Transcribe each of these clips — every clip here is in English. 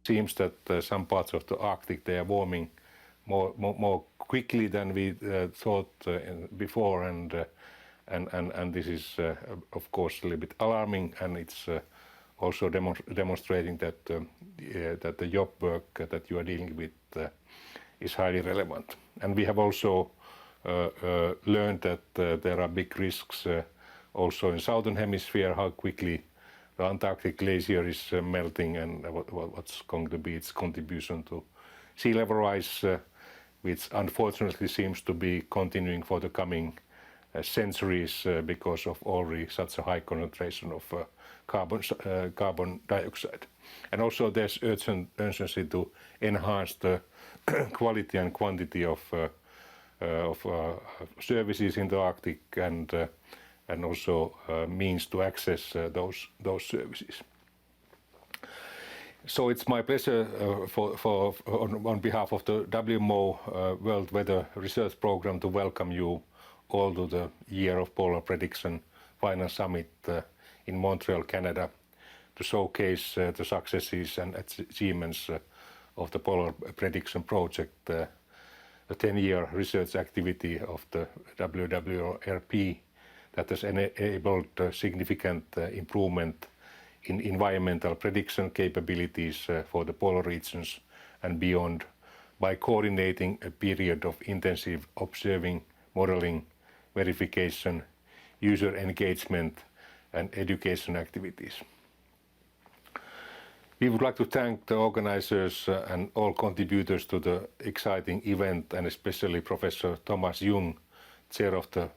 seems that some parts of the Arctic, they are warming more quickly than we thought before, and this is of course a little bit alarming, and it's also demonstrating that that the YOPP work that you are dealing with is highly relevant. And we have also learned that there are big risks also in southern hemisphere, how quickly the Antarctic glacier is melting, and what's going to be its contribution to sea level rise, which unfortunately seems to be continuing for the coming centuries because of already such a high concentration of carbon dioxide. And also there's urgency to enhance the quality and quantity of services in the Arctic, and also means to access those services. So it's my pleasure on behalf of the WMO World Weather Research Program to welcome you all to the Year of Polar Prediction Final Summit in Montreal, Canada, to showcase the successes and achievements of the Polar Prediction Project, the 10-year research activity of the WWRP that has enabled significant improvement in environmental prediction capabilities for the polar regions and beyond by coordinating a period of intensive observing, modeling, verification, user engagement, and education activities. We would like to thank the organizers and all contributors to the exciting event, and especially Professor Thomas Jung, chair of the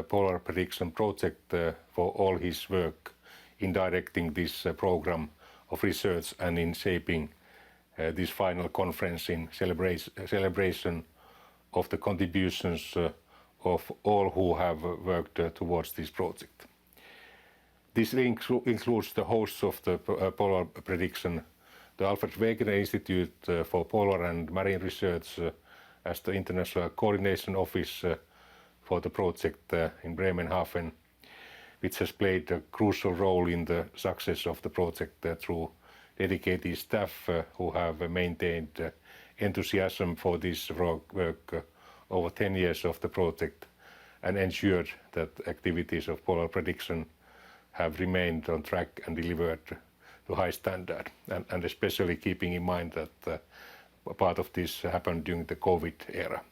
Polar Prediction Project, for all his work in directing this program of research and in shaping this final conference in celebration of the contributions of all who have worked towards this project. This includes the hosts of the Polar Prediction, the Alfred Wegener Institute for Polar and Marine Research as the International Coordination Office for the project in Bremerhaven, which has played a crucial role in the success of the project through dedicated staff who have maintained enthusiasm for this work over 10 years of the project and ensured that activities of polar prediction have remained on track and delivered to high standard, and especially keeping in mind that part of this happened during the COVID era.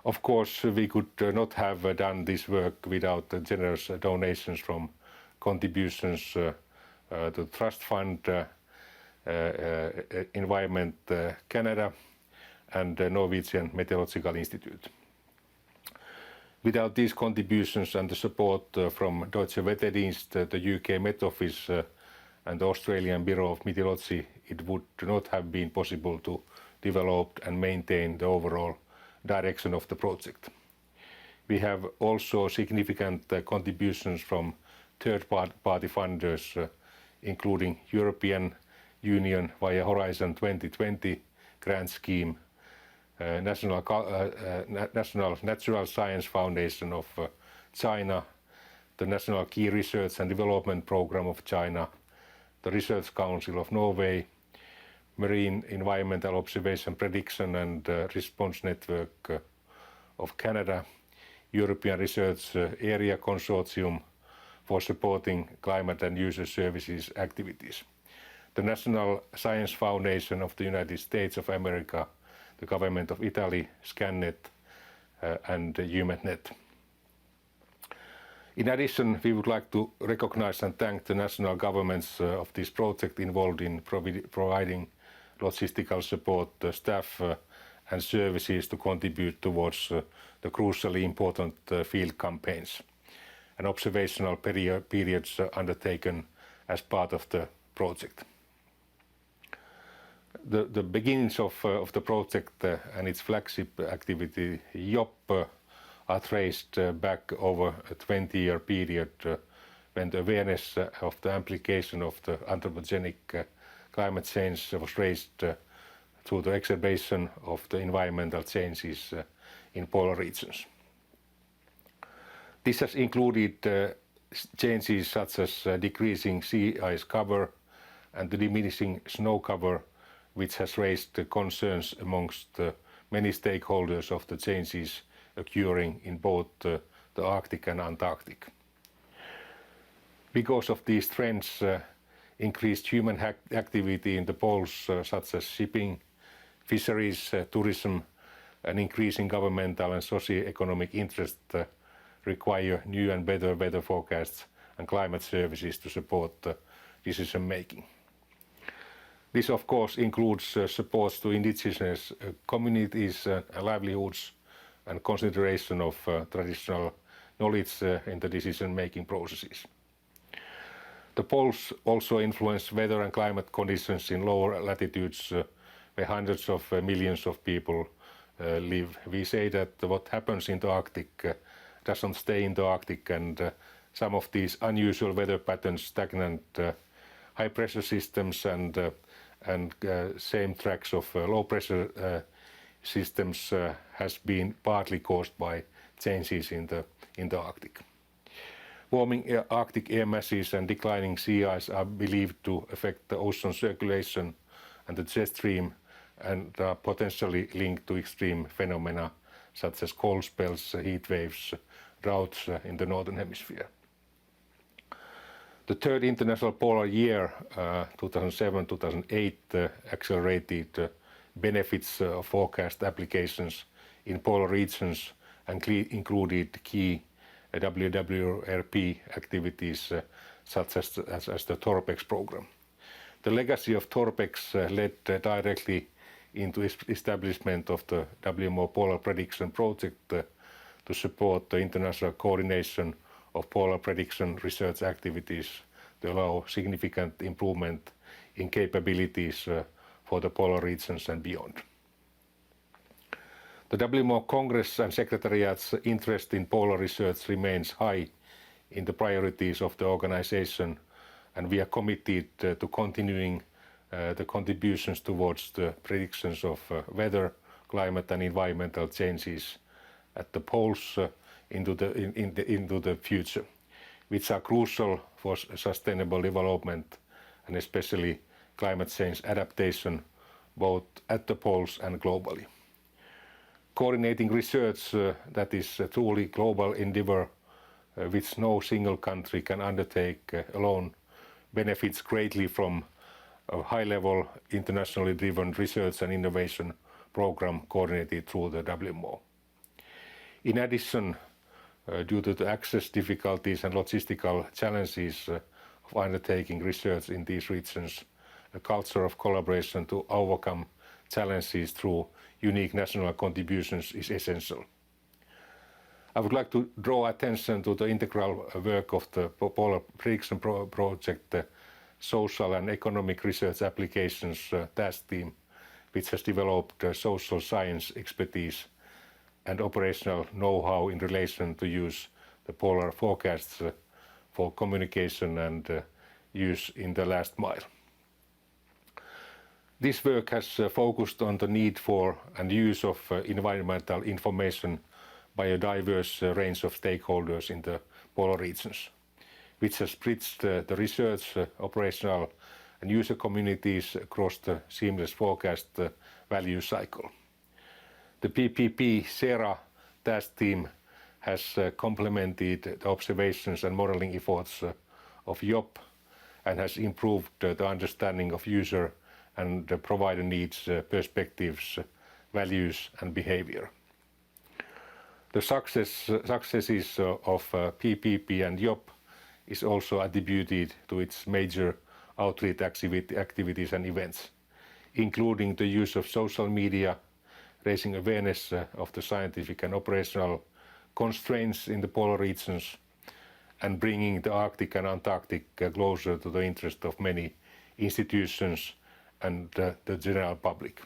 Of course, we could not have done this work without the generous donations from contributions to the Trust Fund, Environment Canada, and the Norwegian Meteorological Institute. Without these contributions and the support from Deutsche Wetterdienst, the UK Met Office, and the Australian Bureau of Meteorology, it would not have been possible to develop and maintain the overall direction of the project. We have also significant contributions from third-party funders, including European Union via Horizon 2020 grant scheme, National Natural Science Foundation of China, the National Key Research and Development Program of China, the Research Council of Norway, Marine Environmental Observation Prediction and Response Network of Canada, European Research Area Consortium for supporting climate and user services activities, the National Science Foundation of the United States of America, the Government of Italy, ScanNet, and UMetNet. In addition, we would like to recognize and thank the national governments of this project involved in providing logistical support, staff, and services to contribute towards the crucially important field campaigns and observational periods undertaken as part of the project. The beginnings of the project and its flagship activity, YOPP, are traced back over a 20-year period when the awareness of the implication of the anthropogenic climate change was raised through the exacerbation of the environmental changes in polar regions. This has included changes such as decreasing sea ice cover and the diminishing snow cover, which has raised concerns amongst many stakeholders of the changes occurring in both the Arctic and Antarctic. Because of these trends, increased human activity in the poles, such as shipping, fisheries, tourism, and increasing governmental and socio-economic interest require new and better weather forecasts and climate services to support decision making. This, of course, includes supports to indigenous communities and livelihoods and consideration of traditional knowledge in the decision-making processes. The poles also influence weather and climate conditions in lower latitudes where hundreds of millions of people live. We say that what happens in the Arctic doesn't stay in the Arctic, and some of these unusual weather patterns, stagnant high pressure systems and same tracks of low pressure systems has been partly caused by changes in the Arctic. Warming Arctic air masses and declining sea ice are believed to affect the ocean circulation and the jet stream, and are potentially linked to extreme phenomena such as cold spells, heat waves, droughts in the northern hemisphere. The third International Polar Year, 2007-2008, accelerated benefits of forecast applications in polar regions and included key WWRP activities such as the TORPEX program. The legacy of TORPEX led directly into establishment of the WMO Polar Prediction project to support the international coordination of polar prediction research activities to allow significant improvement in capabilities for the polar regions and beyond. The WMO Congress and Secretariat's interest in polar research remains high in the priorities of the organization, and we are committed to continuing the contributions towards the predictions of weather, climate and environmental changes at the poles into the future, which are crucial for sustainable development and especially climate change adaptation, both at the poles and globally. Coordinating research that is a truly global endeavor, which no single country can undertake alone, benefits greatly from a high-level, internationally driven research and innovation program coordinated through the WMO. In addition, due to the access difficulties and logistical challenges of undertaking research in these regions, a culture of collaboration to overcome challenges through unique national contributions is essential. I would like to draw attention to the integral work of the Polar Prediction Project Social and Economic Research Applications Task Team, which has developed social science expertise and operational know-how in relation to use the polar forecasts for communication and use in the last mile. This work has focused on the need for and use of environmental information by a diverse range of stakeholders in the polar regions, which has bridged the research, operational and user communities across the seamless forecast value cycle. The PPP-SERA task team has complemented the observations and modeling efforts of YOPP and has improved the understanding of user and provider needs, perspectives, values and behavior. The successes of PPP and YOPP is also attributed to its major outreach activities and events, including the use of social media, raising awareness of the scientific and operational constraints in the polar regions, and bringing the Arctic and Antarctic closer to the interest of many institutions and the general public.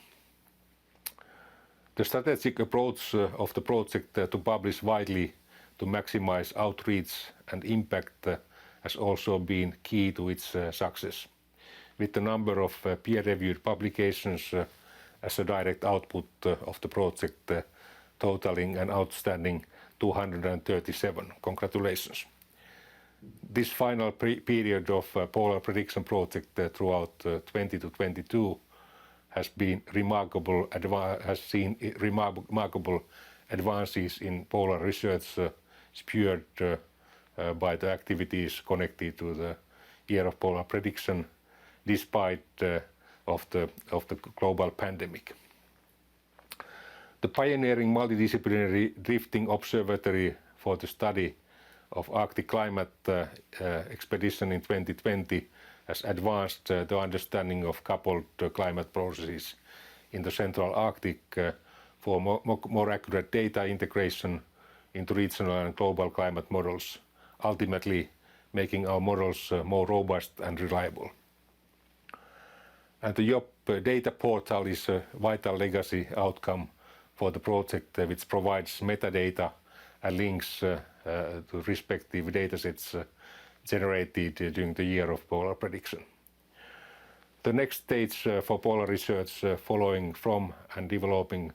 The strategic approach of the project to publish widely to maximize outreach and impact has also been key to its success, with the number of peer-reviewed publications as a direct output of the project totaling an outstanding 237. Congratulations. This final period of Polar Prediction project throughout 20 to 22 has seen remarkable advances in polar research spurred by the activities connected to the year of polar prediction, despite of the global pandemic. The pioneering multidisciplinary drifting observatory for the study of Arctic climate expedition in 2020 has advanced the understanding of coupled climate processes in the Central Arctic for more accurate data integration into regional and global climate models, ultimately making our models more robust and reliable. And the YOPP data portal is a vital legacy outcome for the project, which provides metadata and links to respective datasets generated during the year of polar prediction. The next stage for polar research following from and developing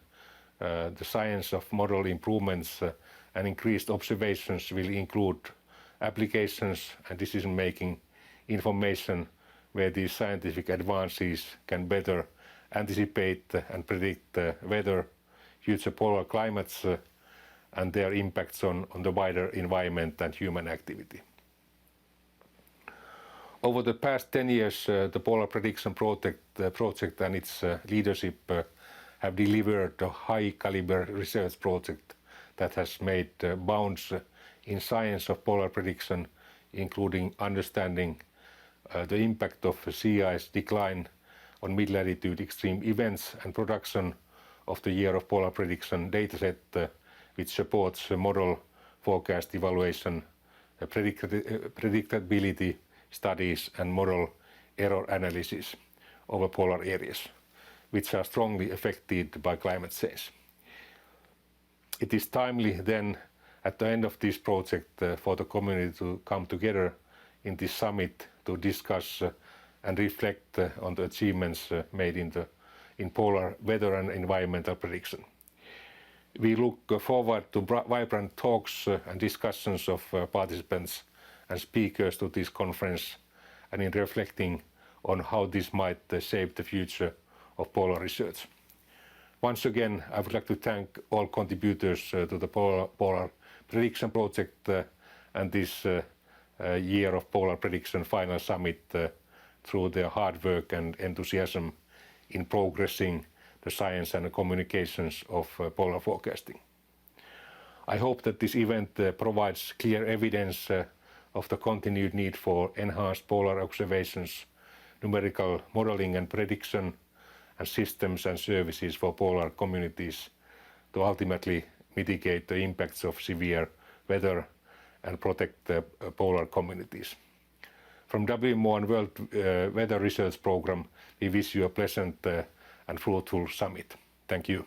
the science of model improvements and increased observations will include applications and decision-making information where these scientific advances can better anticipate and predict weather, future polar climates and their impacts on the wider environment and human activity. Over the past 10 years, the Polar Prediction project and its leadership have delivered a high-caliber research project that has made bounds in science of polar prediction, including understanding the impact of sea ice decline on mid-latitude extreme events and production of the year of polar prediction dataset, which supports model forecast evaluation, predictability studies and model error analysis over polar areas, which are strongly affected by climate change. It is timely then, at the end of this project, for the community to come together in this summit to discuss and reflect on the achievements made in polar weather and environmental prediction. We look forward to vibrant talks and discussions of participants and speakers to this conference, and in reflecting on how this might shape the future of polar research. Once again, I would like to thank all contributors to the Polar Prediction project and this year of Polar Prediction Final Summit through their hard work and enthusiasm in progressing the science and the communications of polar forecasting. I hope that this event provides clear evidence of the continued need for enhanced polar observations, numerical modeling and prediction, and systems and services for polar communities to ultimately mitigate the impacts of severe weather and protect the polar communities. From WMO and World Weather Research Program, we wish you a pleasant and fruitful summit. Thank you.